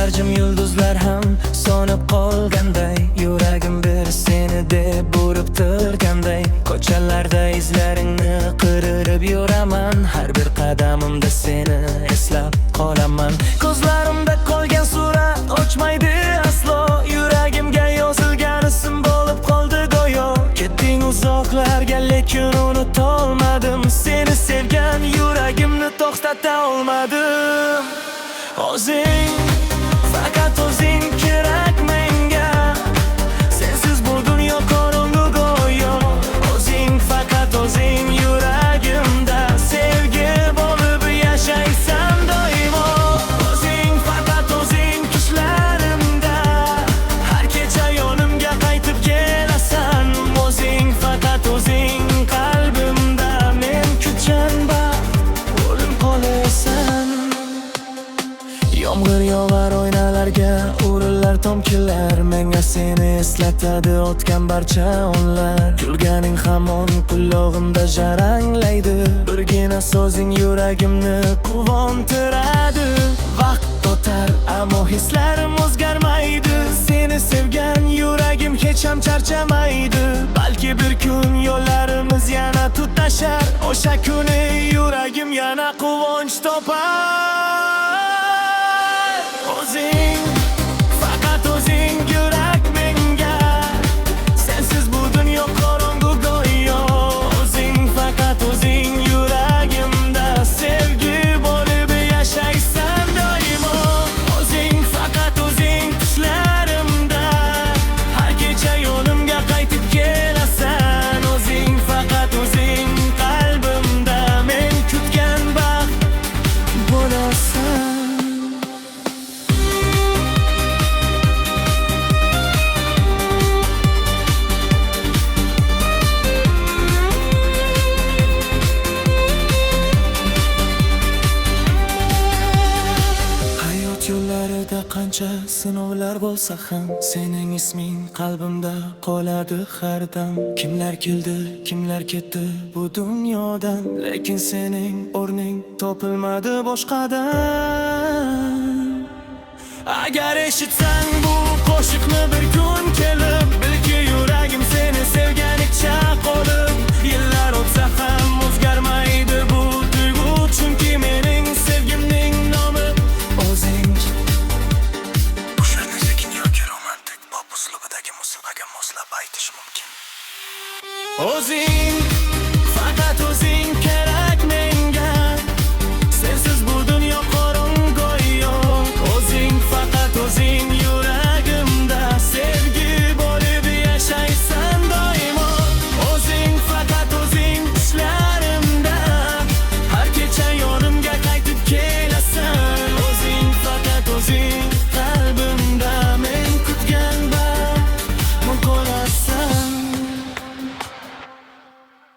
Kechlar jim yulduzlar ham so'nib qolganday, yuragim bir seni deb urib turganday. Ko'chalarda izlaringni qidirib yuraman, har bir qadamimda seni eslab qolaman. Ko'zlarimda qolgan surat ochmaydi aslo, yuragimga yozilgan ism bo'lib qoldi go'yo. Ketding uzoqlarga lekin unutolmadim, seni sevgan yuragimni to'xtata olmadim. O'zing, faqat o'zing kerak menga, sensiz bu dunyo qorong'u go'yo. O'zing, faqat o'zing yuragimda, sevgi bo'lib yashaysan doimo. O'zing, faqat o'zing tushlarimda, har kecha yonimga qaytib kelasan. O'zing, faqat o'zing qalbimda, men kutgan baxt bo'lib qolasan. Yomg'ir yog'ar oynalarga, urillar tomchilar, menga seni eslatadi o'tgan barcha onlar. Kulganing hamon qulog'imda jaranglaydi, birgina so'zing yuragimni quvontiradi. Vaqt o'tar, ammo hislarim o'zgarmaydi, seni sevgan yuragim hech ham charchamaydi. Balki bir kun yo'llarimiz yana tutashar, o'sha kuni yuragim yana quvonch topar. O'zing, faqat o'zing yurak menga, sensiz bu dunyo qorong'u go'yo. O'zing, faqat o'zing yuragimda, sevgi bo'lib yashaysan doimo. O'zing, faqat o'zing tushlarimda, har kecha yo'limga qaytib kelasan. O'zing, faqat o'zing qalbimda, men kutgan baxt bo'lasan. Yo'llarida qancha sinovlar bo'lsa ham, sening isming qalbimda qoladi har dam. Kimlar keldi, kimlar ketdi bu dunyodan, lekin sening o'rning topilmadi boshqadan. Agar eshitsang bu qo'shiqni bir kun kelib, bilki yuragim seni sevganicha qolib. Yillar o'tsa ham o'zgarmaydi bu tuyg'u, chunki mening sevgimning nomi o'zing. Qo'shiqni sekin yoki romantik pop uslubidagi musiqaga moslab aytish mumkin. O'zing